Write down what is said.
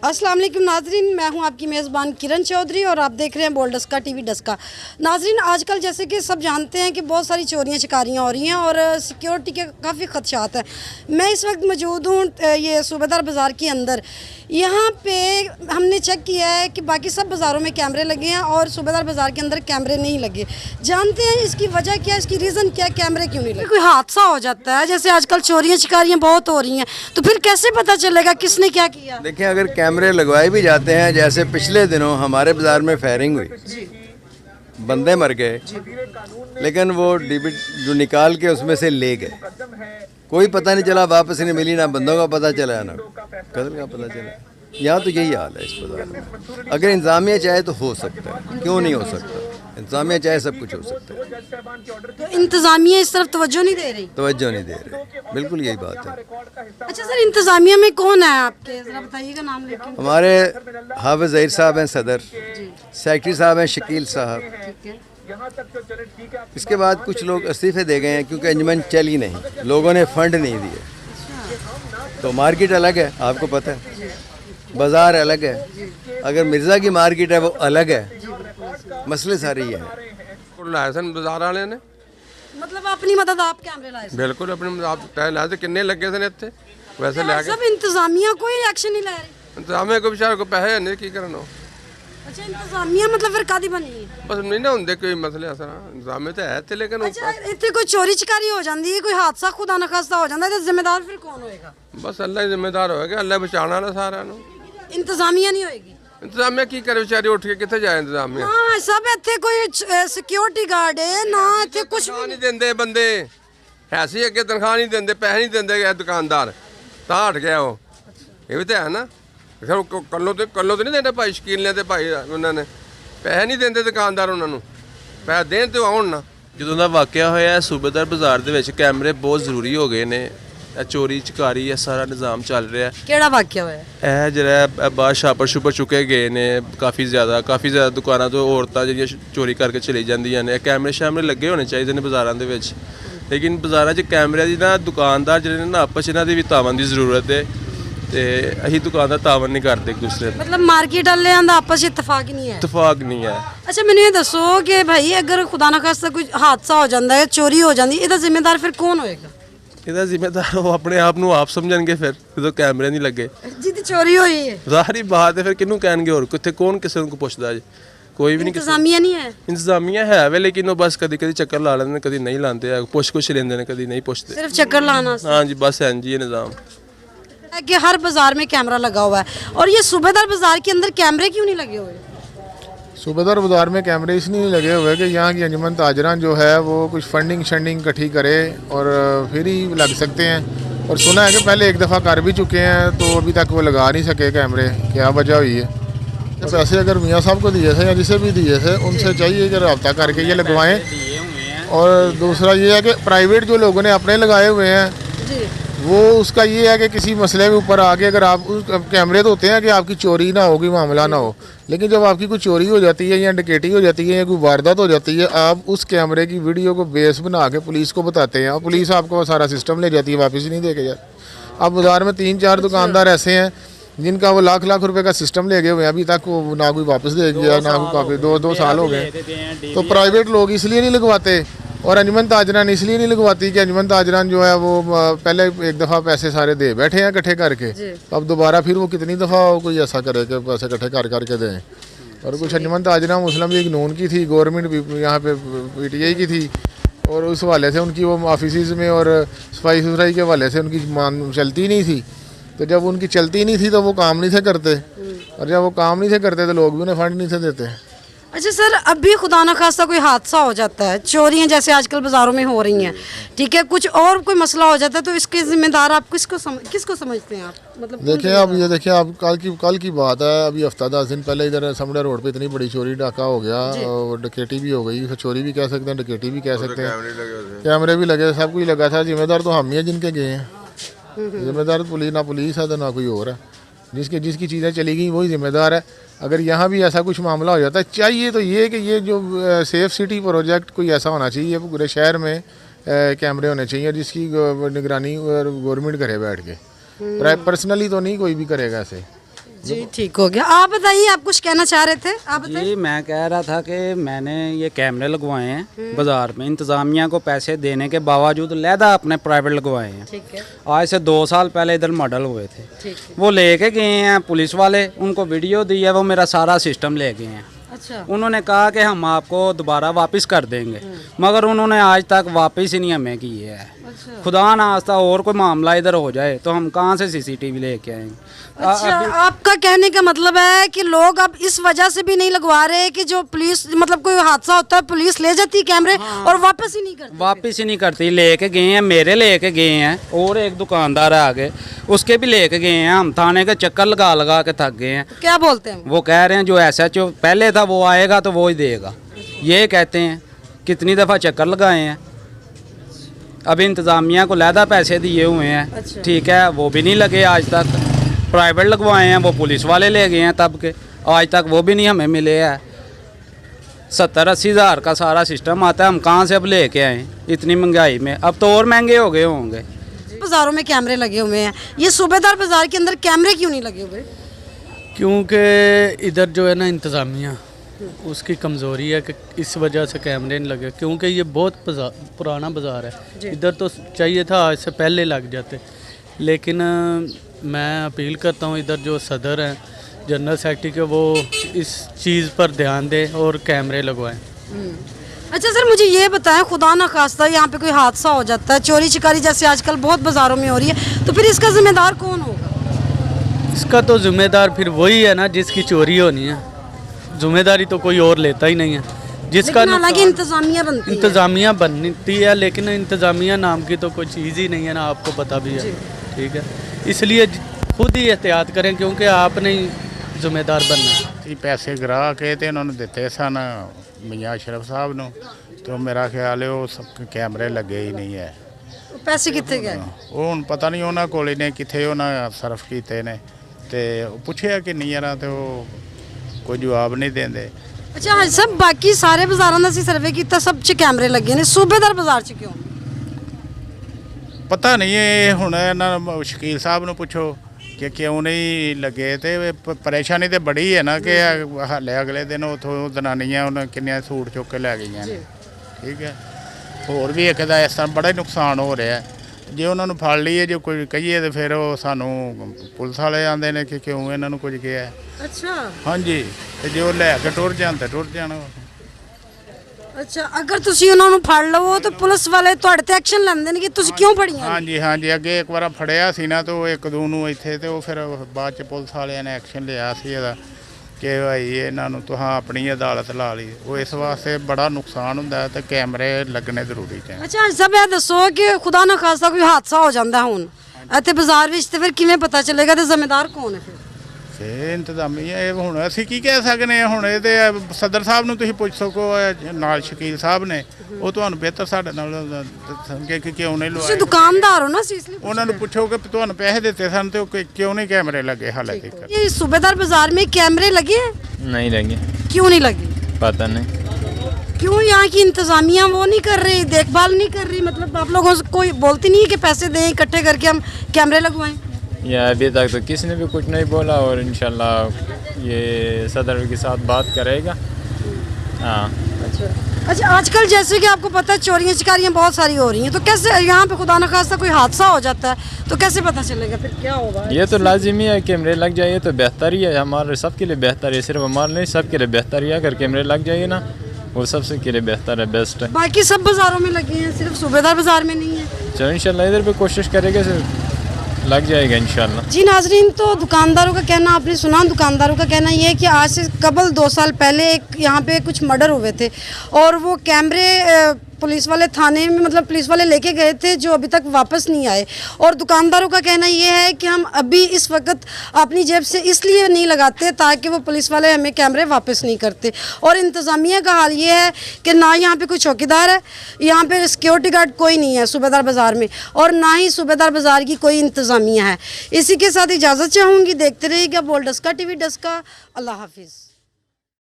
अस्सलाम वालेकुम नाजरीन, मैं हूं आपकी मेज़बान किरण चौधरी और आप देख रहे हैं बोल डस्का टीवी डस्का। नाजरीन, आजकल जैसे कि सब जानते हैं कि बहुत सारी चोरियां शिकारियां हो रही हैं और सिक्योरिटी के काफ़ी खदशात हैं। मैं इस वक्त मौजूद हूं ये सूबेदार बाज़ार के अंदर। यहाँ पे हमने चेक किया है कि बाकी सब बाज़ारों में कैमरे लगे हैं और सूबेदार बाज़ार के अंदर कैमरे नहीं लगे। जानते हैं इसकी वजह क्या है, इसकी रीज़न क्या है, कैमरे क्यों नहीं लगे? कोई हादसा हो जाता है, जैसे आजकल चोरियाँ शिकारियाँ बहुत हो रही हैं, तो फिर कैसे पता चलेगा किसने क्या किया? देखिए, अगर कैमरे लगवाए भी जाते हैं, जैसे पिछले दिनों हमारे बाज़ार में फायरिंग हुई, बंदे मर गए, लेकिन वो डिबिट जो निकाल के उसमें से ले गए, कोई पता नहीं चला, वापस नहीं मिली, ना बंदों का पता चला ना कदर का पता चला। यहाँ तो यही हाल है इस बाज़ार में। अगर इंतज़ामिया चाहे तो हो सकता है, क्यों नहीं हो सकता? इंतज़ामिया चाहे सब कुछ हो सकता है। तो इंतज़ामिया इस तरफ तवज्जो नहीं दे रही? तवज्जो नहीं दे रहे, बिल्कुल यही बात है। अच्छा सर, इंतज़ामिया में कौन है आपके, जरा बताइएगा नाम लेके। हमारे हाफिज़ ज़हीर साहब हैं सदर, सेक्रेटरी साहब हैं शकील साहब। इसके बाद कुछ लोग इस्तीफे दे गए हैं क्योंकि अंजुमन चल ही नहीं, लोगों ने फंड नहीं दिए। तो मार्केट अलग है, आपको पता है, बाज़ार अलग है। अगर मिर्ज़ा की मार्केट है वो अलग है, मसले सारे ही हैं। लाए सन बाजार वाले ने, मतलब अपनी मदद आप कैमरे लाए? बिल्कुल अपनी आप तय लाए थे। किन्ने लगे थे इतने वैसे लिया सब इंतज़ामिया कोई एक्शन नहीं ले रही? इंतजामिया को बेचारे को पैसे नहीं की करना। अच्छा, इंतज़ामिया मतलब फिर कादी बनी है? बस नहीं ना होंगे कोई मसले असर इंतजामिया तो है थे, लेकिन अच्छा, इतने कोई चोरी चिकारी हो जाती है, कोई हादसा खुदा न खास्ता हो जाता है, तो जिम्मेदार फिर कौन होएगा? बस अल्लाह ही जिम्मेदार होएगा, अल्लाह बचाने वाला सारा नु। इंतज़ामिया नहीं होएगी? इंतजामिया की करे बेचारी, उठ के कितने जाए इंतजामिया? हाँ, सब इतने कोई सिक्योरिटी गार्ड है ना, इतने कुछ तनख्वाह नहीं देंगे बंदे, ऐसे अगे तनख्वाह नहीं देंगे, पैसे नहीं देंगे दुकानदार, ता हट गया वो। ये भी तो है ना, कल्लो तो नहीं देते भाई शकील ने, भाई उन्होंने पैसे नहीं देंगे दुकानदार, उन्होंने पैसे देन तो आउन ना। ਜਦੋਂ ਦਾ ਵਾਕਿਆ ਹੋਇਆ ਸੂਬੇਦਾਰ ਬਾਜ਼ਾਰ ਦੇ ਵਿੱਚ ਕੈਮਰੇ ਬਹੁਤ ਜ਼ਰੂਰੀ ਹੋ ਗਏ ਨੇ। ਇਹ ਚੋਰੀ ਚਕਾਰੀ ਇਹ ਸਾਰਾ ਨਿਜ਼ਾਮ ਚੱਲ ਰਿਹਾ। ਕਿਹੜਾ ਵਾਕਿਆ ਹੋਇਆ? ਇਹ ਜਿਹੜਾ ਬਾਹਰ ਛਾਪਰ ਛੁਪਰ ਚੁੱਕੇ ਗਏ ਨੇ ਕਾਫੀ ਜ਼ਿਆਦਾ ਦੁਕਾਨਾਂ ਤੋਂ ਔਰਤਾਂ ਜਿਹੜੀਆਂ ਚੋਰੀ ਕਰਕੇ ਚਲੀ ਜਾਂਦੀਆਂ ਨੇ। ਕੈਮਰੇ ਸ਼ਾਮਰੇ ਲੱਗੇ ਹੋਣੇ ਚਾਹੀਦੇ ਨੇ ਬਾਜ਼ਾਰਾਂ ਦੇ ਵਿੱਚ, ਲੇਕਿਨ ਬਾਜ਼ਾਰਾਂ 'ਚ ਕੈਮਰਿਆਂ ਦੀ ਨਾ ਦੁਕਾਨਦਾਰ ਜਿਹੜੇ ਨੇ ਨਾ ਆਪਸ 'ਚ ਇਹਨਾਂ ਦੀ ਵੀ ਤਾਵਨ ਦੀ ਜ਼ਰੂਰਤ ਹੈ, ਤੇ ਅਸੀਂ ਦੁਕਾਨਦਾਰ ਤਾਵਨ ਨਹੀਂ ਕਰਦੇ ਇੱਕ ਦੂਸਰੇ ਨਾਲ। मतलब मार्केट वालियां दा आपस च इत्तेफाक नहीं है? ਇਤਫਾਕ ਨਹੀਂ ਹੈ। अच्छा, मैंने ये दसो कि भाई अगर खुदा ना खास्ता कोई हादसा हो जाता है, चोरी हो जाती है, ਇਹਦਾ ਜ਼ਿੰਮੇਦਾਰ ਫਿਰ ਕੌਣ ਹੋਏਗਾ? ਇਹਦਾ ਜ਼ਿੰਮੇਦਾਰ ਉਹ ਆਪਣੇ ਆਪ ਨੂੰ ਆਪ ਸਮਝਣਗੇ ਫਿਰ, ਜਦੋਂ ਕੈਮਰੇ ਨਹੀਂ ਲੱਗੇ। ਜਿਹਦੀ ਚੋਰੀ ਹੋਈ ਹੈ ਜ਼ਾਹਰੀ ਬਾਤ ਹੈ, ਫਿਰ ਕਿਹਨੂੰ ਕਹਿਣਗੇ? ਹੋਰ ਕਿੱਥੇ ਕੌਣ ਕਿਸੇ ਨੂੰ ਪੁੱਛਦਾ ਜੀ? ਕੋਈ ਵੀ ਨਹੀਂ। ਇੰਤਜ਼ਾਮੀਆ ਨਹੀਂ ਹੈ? ਇੰਤਜ਼ਾਮੀਆ ਹੈ ਵੇ, ਲੇਕਿਨ ਉਹ ਬਸ ਕਦੀ ਕਦੀ ਚੱਕਰ ਲਾ ਲੈਂਦੇ ਨੇ, ਕਦੀ ਨਹੀਂ ਲਾਉਂਦੇ, ਪੁੱਛ ਲੈਂਦੇ ਨੇ, ਕਦੀ ਨਹੀਂ ਪੁੱਛਦੇ। सिर्फ चक्कर लाना से? हाँ जी, बस है जी ये निज़ाम है कि हर बाजार में कैमरा लगा हुआ है, और ये सूबेदार बाजार के अंदर कैमरे क्यों नहीं लगे हुए? सूबेदार बाज़ार में कैमरे इसलिए नहीं लगे हुए कि यहाँ की अंजुमन ताजरान जो है वो कुछ फंडिंग इकट्ठी करे और फिर ही लग सकते हैं। और सुना है कि पहले एक दफ़ा कर भी चुके हैं, तो अभी तक वो लगा नहीं सके कैमरे। क्या वजह हुई है? तो पैसे अगर मियाँ साहब को दिए थे या जिसे भी दिए थे, उनसे चाहिए कि रब्ता करके ये लगवाएँ। और दूसरा ये है कि प्राइवेट जो लोगों ने अपने लगाए हुए हैं, वो उसका ये है कि किसी मसले में ऊपर आके अगर आप कैमरे तो होते हैं कि आपकी चोरी ना हो, कोई मामला ना हो, लेकिन जब आपकी कोई चोरी हो जाती है या डकैती हो जाती है या कोई वारदात हो जाती है, आप उस कैमरे की वीडियो को बेस बना के पुलिस को बताते हैं और पुलिस आपको सारा सिस्टम ले जाती है, वापस नहीं दे के जाती। अब बाज़ार में 3-4 दुकानदार ऐसे हैं जिनका वो लाख रुपए का सिस्टम ले गए हुए हैं, अभी तक वो ना कोई वापस दे गया, ना कोई काफ़ी 2 साल हो गए। तो प्राइवेट लोग इसलिए नहीं लगवाते और अंजुमन ताजरान इसलिए नहीं लगवाती कि अंजुमन ताजरान जो है वो पहले एक दफ़ा पैसे सारे दे बैठे हैं इकट्ठे करके, अब दोबारा फिर वो कितनी दफ़ा कोई ऐसा करे कि पैसे इकट्ठे करके दें। और कुछ अंजुमन ताजरान मुस्लिम लीग नून की थी, गवर्नमेंट यहाँ पे PTI की थी, और उस हवाले से उनकी वो ऑफिस में और सफाई सुथराई के हवाले से उनकी चलती नहीं थी। तो जब उनकी चलती नहीं थी तो वो काम नहीं थे करते, और जब वो काम नहीं थे करते तो लोग भी उन्हें फंड नहीं थे देते। अच्छा सर, अभी खुदा न खास्ता कोई हादसा हो जाता है, चोरियां जैसे आजकल बाज़ारों में हो रही हैं, ठीक है, कुछ और कोई मसला हो जाता है, तो इसके जिम्मेदार आप किसको समझते हैं आप? मतलब देखिए, अब ये देखिए, अब कल की बात है, अभी हफ्ता 10 दिन पहले इधर समड़ा रोड पे इतनी बड़ी चोरी डाका हो गया और डकैती भी हो गई। चोरी भी कह सकते हैं, डकैती भी कह सकते हैं, कैमरे भी लगे, सब कुछ लगा था। जिम्मेदार तो हम ही हैं जिनके गए हैं। जिम्मेदार ना पुलिस है तो ना कोई और है। जिसकी चीज़ें चली गई वही जिम्मेदार है। अगर यहाँ भी ऐसा कुछ मामला हो जाता है, चाहिए तो ये कि ये जो सेफ सिटी प्रोजेक्ट कोई ऐसा होना चाहिए, पूरे शहर में कैमरे होने चाहिए जिसकी निगरानी गवर्नमेंट करे बैठ के। पर्सनली तो नहीं कोई भी करेगा ऐसे। जी ठीक हो गया। आप बताइए, आप कुछ कहना चाह रहे थे, आप बताइए। जी मैं कह रहा था कि मैंने ये कैमरे लगवाए हैं बाज़ार में, इंतज़ामिया को पैसे देने के बावजूद लहदा अपने प्राइवेट लगवाए हैं। ठीक है, आज से 2 साल पहले इधर मॉडल हुए थे, ठीक है। वो लेके गए हैं पुलिस वाले, उनको वीडियो दी है, वो मेरा सारा सिस्टम ले गए हैं। अच्छा, उन्होंने कहा कि हम आपको दोबारा वापस कर देंगे, मगर उन्होंने आज तक वापस ही नहीं हमें की है। अच्छा। खुदा ना आस्ता और कोई मामला इधर हो जाए तो हम कहाँ से सीसीटीवी लेके आएंगे। अच्छा, आपका कहने का मतलब है कि लोग अब इस वजह से भी नहीं लगवा रहे कि जो पुलिस, मतलब कोई हादसा होता है पुलिस ले जाती है कैमरे और वापस ही नहीं करती। वापस ही नहीं करती, लेके गए हैं, मेरे लेके गए हैं और एक दुकानदार है आगे, उसके भी लेके गए हैं। हम थाने के चक्कर लगा लगा के थक गए हैं। क्या बोलते हैं वो कह रहे हैं जो SHO पहले था वो आएगा तो वो ही देगा, ये कहते हैं। कितनी दफ़ा चक्कर लगाए हैं, अभी इंतज़ामिया को लहदा पैसे दिए हुए हैं। अच्छा। ठीक है, वो भी नहीं लगे आज तक। प्राइवेट लगवाए हैं, वो पुलिस वाले ले गए हैं तब के, आज तक वो भी नहीं हमें मिले हैं। 70-80 हज़ार का सारा सिस्टम आता है, हम कहाँ से अब लेके आए इतनी महंगाई में। अब तो और महंगे हो गए होंगे। बाजारों में कैमरे लगे हुए हैं, ये सूबेदार बाजार के अंदर कैमरे क्यों नहीं लगे हुए? क्योंकि इधर जो है ना इंतज़ामिया, उसकी कमज़ोरी है कि इस वजह से कैमरे नहीं लगे, क्योंकि ये बहुत पुराना बाज़ार है। इधर तो चाहिए था आज से पहले लग जाते, लेकिन मैं अपील करता हूँ इधर जो सदर हैं जनरल सेक्रेटरी के, वो इस चीज़ पर ध्यान दें और कैमरे लगवाएं। अच्छा सर, मुझे ये बताएं, खुदा ना खास्ता यहाँ पे कोई हादसा हो जाता है, चोरी चिकारी जैसे आजकल बहुत बाज़ारों में हो रही है, तो फिर इसका जिम्मेदार कौन होगा? इसका तो जिम्मेदार फिर वही है ना जिसकी चोरी होनी है, जिम्मेदारी तो कोई और लेता ही नहीं है। जिसका लेकिन हालांकि नुकसान- इंतजामिया बनती है। इंतज़ामिया बनती है, लेकिन इंतज़ामिया नाम की तो कोई चीज़ ही नहीं है ना, आपको पता भी है। ठीक है, इसलिए खुद ही एहतियात करें, क्योंकि आपने ही ਜ਼ਿੰਮੇਦਾਰ बनना। ਇਹ ਪੈਸੇ ਗਰਾ ਕੇ ਤੇ ਉਹਨਾਂ ਨੂੰ ਦਿੱਤੇ ਸਨ ਮੀਆਂ ਅਸ਼ਰਫ ਸਾਹਿਬ ਨੂੰ, ਤੇ ਮੇਰਾ ਖਿਆਲ ਹੈ ਉਹ ਕੈਮਰੇ ਲੱਗੇ ਹੀ ਨਹੀਂ ਹੈ। पैसे कितने गए? ਉਹ ਹੁਣ ਪਤਾ ਨਹੀਂ ਉਹਨਾਂ ਕੋਲ ਨੇ ਕਿੱਥੇ ਉਹਨਾਂ ਸਰਫ ਕੀਤੇ ਨੇ, ਤੇ ਪੁੱਛਿਆ ਕਿ ਨਹੀਂ ਯਾਰਾ, ਤੇ ਉਹ ਕੋਈ ਜਵਾਬ ਨਹੀਂ ਦਿੰਦੇ। अच्छा हाँ सब, बाकी सारे बाजारों का सर्वे किया, सब च कैमरे लगे ने, सूबेदार बाजार च क्यों? ਪਤਾ ਨਹੀਂ ਇਹ ਹੁਣ ਇਹਨਾਂ ਨੂੰ ਸ਼ਕੀਲ ਸਾਹਿਬ ਨੂੰ ਪੁੱਛੋ ਕਿ ਕਿਉਂ ਨਹੀਂ ਲੱਗੇ। ਤੇ ਪਰੇਸ਼ਾਨੀ ਤੇ ਬੜੀ ਹੈ ਨਾ ਕਿ ਹਾਲੇ ਅਗਲੇ ਦਿਨ ਉਥੋਂ ਜਨਾਨੀਆਂ ਉਹਨਾਂ ਕਿੰਨੀਆਂ ਸੂਟ ਚੁੱਕ ਕੇ ਲੈ ਗਈਆਂ ਨੇ। ਠੀਕ ਹੈ, ਹੋਰ ਵੀ ਇੱਕ ਦਾ ਇਸ ਤਰ੍ਹਾਂ ਬੜਾ ਹੀ ਨੁਕਸਾਨ ਹੋ ਰਿਹਾ। ਜੇ ਉਹਨਾਂ ਨੂੰ ਫੜ ਲਈਏ, ਜੇ ਕੋਈ ਕਹੀਏ ਤੇ ਫਿਰ ਉਹ ਸਾਨੂੰ ਪੁਲਿਸ ਵਾਲੇ ਆਉਂਦੇ ਨੇ ਕਿ ਕਿਉਂ ਇਹਨਾਂ ਨੂੰ ਕੁਝ ਕਿਹਾ। अच्छा ਹਾਂਜੀ, ਤੇ ਜੇ ਉਹ ਲੈ ਕੇ ਟੁਰ ਜਾਣ ਤੇ ਟੁਰ ਜਾਣ। अच्छा, अगर ਤੁਸੀਂ ਉਹਨਾਂ ਨੂੰ ਫੜ ਲਵੋ ਤਾਂ ਪੁਲਿਸ ਵਾਲੇ ਤੁਹਾਡੇ ਤੇ ਐਕਸ਼ਨ ਲੈਂਦੇ ਨੇ ਕਿ ਤੁਸੀਂ ਕਿਉਂ ਫੜੀਆਂ? ਹਾਂਜੀ ਹਾਂਜੀ, ਅੱਗੇ ਇੱਕ ਵਾਰ ਫੜਿਆ ਸੀ ਨਾ, ਤੇ ਉਹ ਇੱਕ ਦੋ ਨੂੰ ਇੱਥੇ, ਤੇ ਉਹ ਫਿਰ ਬਾਅਦ ਚ ਪੁਲਿਸ ਵਾਲਿਆਂ ਨੇ ਐਕਸ਼ਨ ਲਿਆ ਸੀ ਇਹਦਾ ਕਿ ਭਾਈ ਇਹਨਾਂ ਨੂੰ ਤੁਹਾਂ ਆਪਣੀ ਅਦਾਲਤ ਲਾ ਲਈ। ਉਹ ਇਸ ਵਾਸਤੇ ਬੜਾ ਨੁਕਸਾਨ ਹੁੰਦਾ ਹੈ ਤੇ ਕੈਮਰੇ ਲੱਗਣੇ ਜ਼ਰੂਰੀ ਹੈ। ਅੱਛਾ ਸਭ ਇਹ ਦੱਸੋ ਕਿ ਖੁਦਾ ਨਾ ਖਾਸਤਾ ਕੋਈ ਹਾਦਸਾ ਹੋ ਜਾਂਦਾ ਹੁਣ ਇੱਥੇ ਬਾਜ਼ਾਰ ਵਿੱਚ, ਤੇ ਫਿਰ ਕਿਵੇਂ ਪਤਾ ਚੱਲੇਗਾ ਤੇ ਜ਼ਿੰਮੇਦਾਰ ਕੌਣ ਹੈ ਫਿਰ? ਫੇ ਇੰਤਜ਼ਾਮੀਆ ਇਹ ਹੁਣ ਅਸੀਂ ਕੀ ਕਹਿ ਸਕਦੇ ਹਾਂ। ਹੁਣ ਇਹਦੇ ਸਦਰ ਸਾਹਿਬ ਨੂੰ ਤੁਸੀਂ ਪੁੱਛ ਸਕੋ, ਨਾਲ ਸ਼ਕੀਲ ਸਾਹਿਬ ਨੇ, ਉਹ ਤੁਹਾਨੂੰ ਬਿਹਤਰ ਸਾਡੇ ਨਾਲ ਦੱਸਣਗੇ ਕਿ ਕਿਉਂ ਨਹੀਂ ਤੁਸੀਂ ਲਵਾਏ। ਦੁਕਾਨਦਾਰ ਹੋ ਨਾ, ਅਸੀਂ ਇਸ ਲਈ ਉਹਨਾਂ ਨੂੰ ਪੁੱਛੋ ਕਿ ਤੁਹਾਨੂੰ ਪੈਸੇ ਦਿੱਤੇ ਸਨ ਤੇ ਉਹ ਕਿਉਂ ਨਹੀਂ ਕੈਮਰੇ ਲੱਗੇ ਹਾਲੇ ਤੱਕ। ये सूबेदार बाजार में कैमरे लगे हैं? नहीं लगे, क्यों नहीं लगे? पता नहीं। क्यों यहाँ की इंतजामिया वो नहीं कर रही, देखभाल नहीं कर रही? मतलब आप लोगों से कोई बोलती नहीं है कि पैसे दें इकट्ठे करके हम कैमरे लगवाएं? या अभी तक तो किसी ने भी कुछ नहीं बोला, और इंशाल्लाह ये सदर के साथ बात करेगा। हाँ, अच्छा, आजकल जैसे कि आपको पता है चोरियाँ चिकारियाँ बहुत सारी हो रही हैं, तो कैसे यहाँ पे खुदा न खास्ता कोई हादसा हो जाता है तो कैसे पता चलेगा फिर क्या होगा? ये तो लाजिमी है, कैमरे लग जाइए तो बेहतर ही है, हमारे सबके लिए बेहतर है, सिर्फ हमारे नहीं सबके लिए बेहतर ही है। अगर कैमरे लग जाइए ना, वो सबसे के लिए बेहतर है, बेस्ट है। बाकी सब बाज़ारों में लगे हैं, सिर्फ सूबेदार बाज़ार में नहीं है। चलो इंशाल्लाह इधर भी कोशिश करेंगे, लग जाएगा इंशाल्लाह। जी नाजरीन, तो दुकानदारों का कहना आपने सुना। दुकानदारों का कहना ये है कि आज से कबल 2 साल पहले एक यहाँ पे कुछ मर्डर हुए थे और वो कैमरे पुलिस वाले थाने में, मतलब पुलिस वाले लेके गए थे, जो अभी तक वापस नहीं आए। और दुकानदारों का कहना ये है कि हम अभी इस वक्त अपनी जेब से इसलिए नहीं लगाते ताकि वो पुलिस वाले हमें कैमरे वापस नहीं करते। और इंतज़ामिया का हाल ये है कि ना यहाँ पे कोई चौकीदार है, यहाँ पे सिक्योरिटी गार्ड कोई नहीं है सूबेदार बाज़ार में, और ना ही सूबेदार बाज़ार की कोई इंतज़ामिया है। इसी के साथ इजाज़त चाहूँगी। देखते रहिएगा बोल्ड डस्का TV डस्का। अल्लाह हाफिज़।